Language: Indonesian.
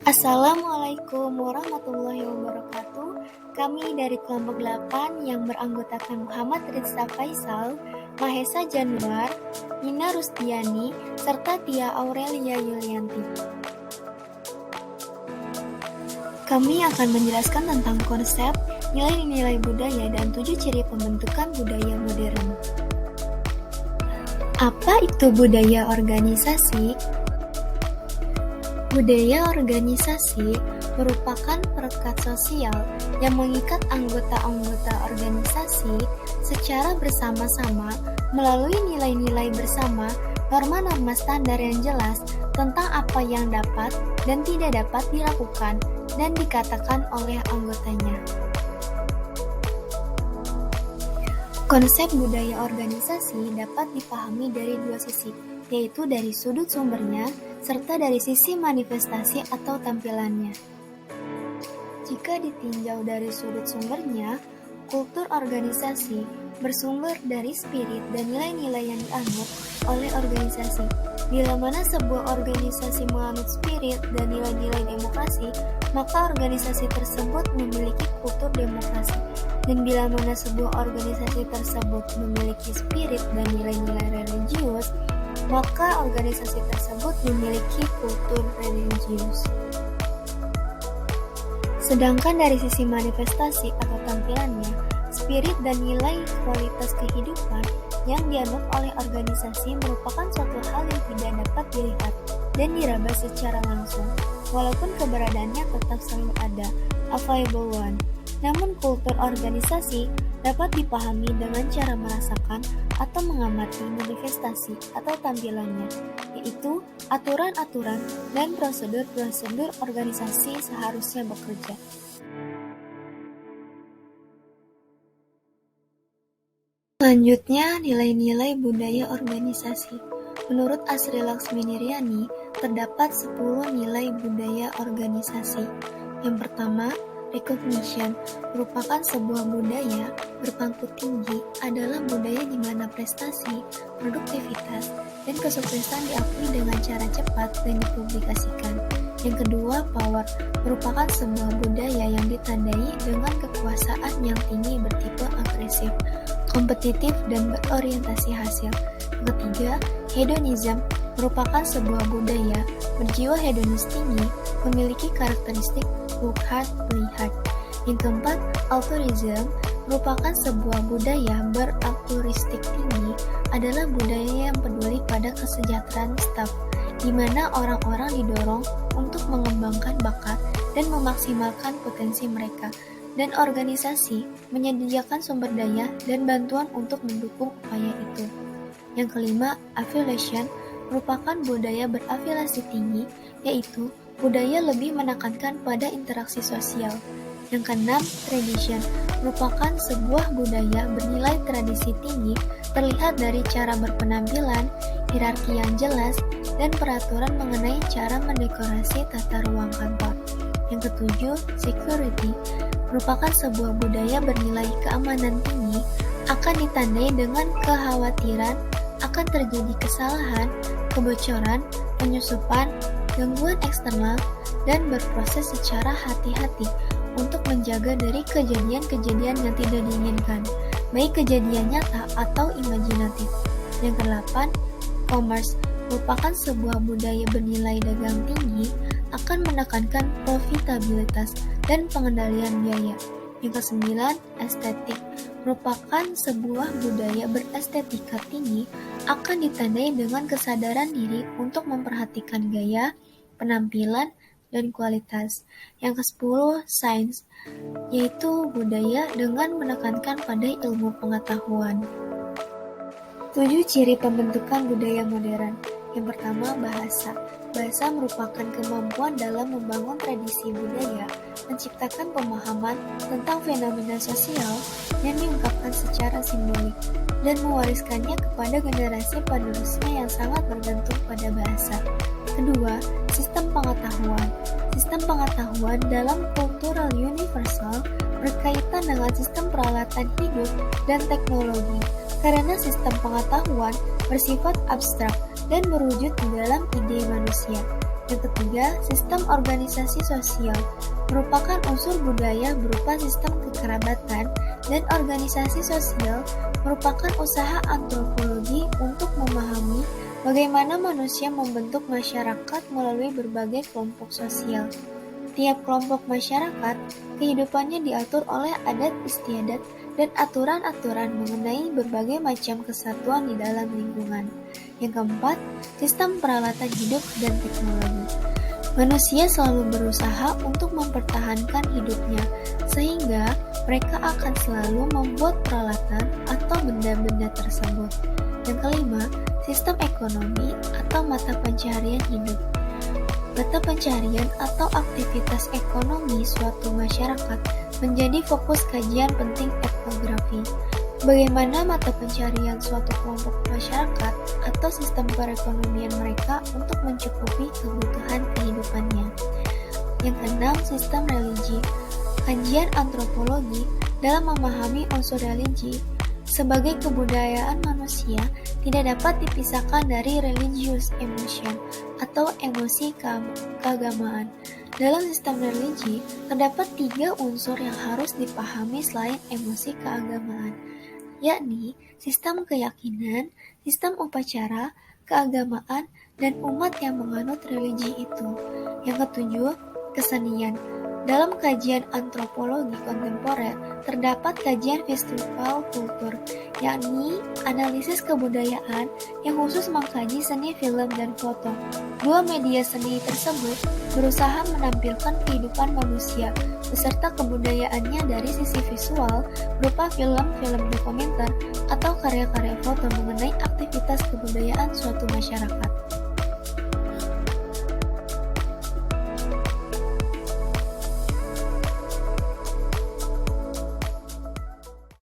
Assalamualaikum warahmatullahi wabarakatuh. Kami dari kelompok 8 yang beranggotakan Muhammad Rizza Faisal, Mahesa Januar, Nina Rusdiani, serta Tia Aurelia Yulianti. Kami akan menjelaskan tentang konsep, nilai-nilai budaya, dan 7 ciri pembentukan budaya modern. Apa itu budaya organisasi? Budaya organisasi merupakan perekat sosial yang mengikat anggota-anggota organisasi secara bersama-sama melalui nilai-nilai bersama, norma-norma standar yang jelas tentang apa yang dapat dan tidak dapat dilakukan dan dikatakan oleh anggotanya. Konsep budaya organisasi dapat dipahami dari dua sisi, yaitu dari sudut sumbernya serta dari sisi manifestasi atau tampilannya. Jika ditinjau dari sudut sumbernya, kultur organisasi bersumber dari spirit dan nilai-nilai yang dianut oleh organisasi. Bila mana sebuah organisasi menganut spirit dan nilai-nilai demokrasi, maka organisasi tersebut memiliki kultur demokrasi. Dan bila mana sebuah organisasi tersebut memiliki spirit dan nilai-nilai religius, maka organisasi tersebut memiliki kultur religius. Sedangkan dari sisi manifestasi atau tampilannya, spirit dan nilai kualitas kehidupan yang dianut oleh organisasi merupakan suatu hal yang tidak dapat dilihat dan diraba secara langsung, walaupun keberadaannya tetap selalu ada, available one. Namun kultur organisasi dapat dipahami dengan cara merasakan atau mengamati manifestasi atau tampilannya, yaitu aturan-aturan dan prosedur-prosedur organisasi seharusnya bekerja. Selanjutnya, nilai-nilai budaya organisasi. Menurut Asri Laksminiryani, terdapat 10 nilai budaya organisasi. Yang pertama, recognition merupakan sebuah budaya berpangku tinggi adalah budaya di mana prestasi, produktivitas, dan kesuksesan diakui dengan cara cepat dan dipublikasikan. Yang kedua, power merupakan sebuah budaya yang ditandai dengan kekuasaan yang tinggi bertipe agresif, kompetitif, dan berorientasi hasil. Yang ketiga, hedonism merupakan sebuah budaya berjiwa hedonis tinggi, memiliki karakteristik work hard, play hard. Yang keempat, altruism merupakan sebuah budaya berakturistik tinggi, adalah budaya yang peduli pada kesejahteraan staf, di mana orang-orang didorong untuk mengembangkan bakat dan memaksimalkan potensi mereka, dan organisasi menyediakan sumber daya dan bantuan untuk mendukung upaya itu. Yang kelima, affiliation merupakan budaya berafiliasi tinggi, yaitu budaya lebih menekankan pada interaksi sosial. Yang keenam, tradition merupakan sebuah budaya bernilai tradisi tinggi, terlihat dari cara berpenampilan, hierarki yang jelas, dan peraturan mengenai cara mendekorasi tata ruang kantor. Yang ketujuh, security merupakan sebuah budaya bernilai keamanan tinggi, akan ditandai dengan kekhawatiran akan terjadi kesalahan, kebocoran, penyusupan, gangguan eksternal, dan berproses secara hati-hati untuk menjaga dari kejadian-kejadian yang tidak diinginkan, baik kejadian nyata atau imajinatif. Yang kedelapan, commerce merupakan sebuah budaya bernilai dagang tinggi, akan menekankan profitabilitas dan pengendalian biaya. Yang kesembilan, estetik merupakan sebuah budaya berestetika tinggi, akan ditandai dengan kesadaran diri untuk memperhatikan gaya, penampilan, dan kualitas. Yang ke-10, sains, yaitu budaya dengan menekankan pada ilmu pengetahuan. 7 ciri pembentukan budaya modern. Yang pertama, bahasa. Bahasa merupakan kemampuan dalam membangun tradisi budaya, menciptakan pemahaman tentang fenomena sosial yang diungkapkan secara simbolik, dan mewariskannya kepada generasi penerusnya yang sangat bergantung pada bahasa. Kedua, sistem pengetahuan. Sistem pengetahuan dalam kultural universal berkaitan dengan sistem peralatan hidup dan teknologi, karena sistem pengetahuan bersifat abstrak dan berwujud di dalam ide manusia. Yang ketiga, sistem organisasi sosial merupakan unsur budaya berupa sistem kekerabatan, dan organisasi sosial merupakan usaha antropologi untuk memahami bagaimana manusia membentuk masyarakat melalui berbagai kelompok sosial. Tiap kelompok masyarakat, kehidupannya diatur oleh adat istiadat dan aturan-aturan mengenai berbagai macam kesatuan di dalam lingkungan. Yang keempat, sistem peralatan hidup dan teknologi. Manusia selalu berusaha untuk mempertahankan hidupnya, sehingga mereka akan selalu membuat peralatan atau benda-benda tersebut. Yang kelima, sistem ekonomi atau mata pencaharian hidup. Mata pencaharian atau aktivitas ekonomi suatu masyarakat menjadi fokus kajian penting etnografi. Bagaimana mata pencaharian suatu kelompok masyarakat atau sistem perekonomian mereka untuk mencukupi kebutuhan kehidupannya. Yang keenam, sistem religi. Kajian antropologi dalam memahami unsur religi sebagai kebudayaan manusia tidak dapat dipisahkan dari religious emotion atau emosi keagamaan. Dalam sistem religi, terdapat 3 unsur yang harus dipahami selain emosi keagamaan, yakni sistem keyakinan, sistem upacara, keagamaan, dan umat yang menganut religi itu. Yang ketujuh, kesenian. Dalam kajian antropologi kontemporer, terdapat kajian visual kultur, yakni analisis kebudayaan yang khusus mengkaji seni film dan foto. 2 media seni tersebut berusaha menampilkan kehidupan manusia beserta kebudayaannya dari sisi visual berupa film-film dokumenter atau karya-karya foto mengenai aktivitas kebudayaan suatu masyarakat.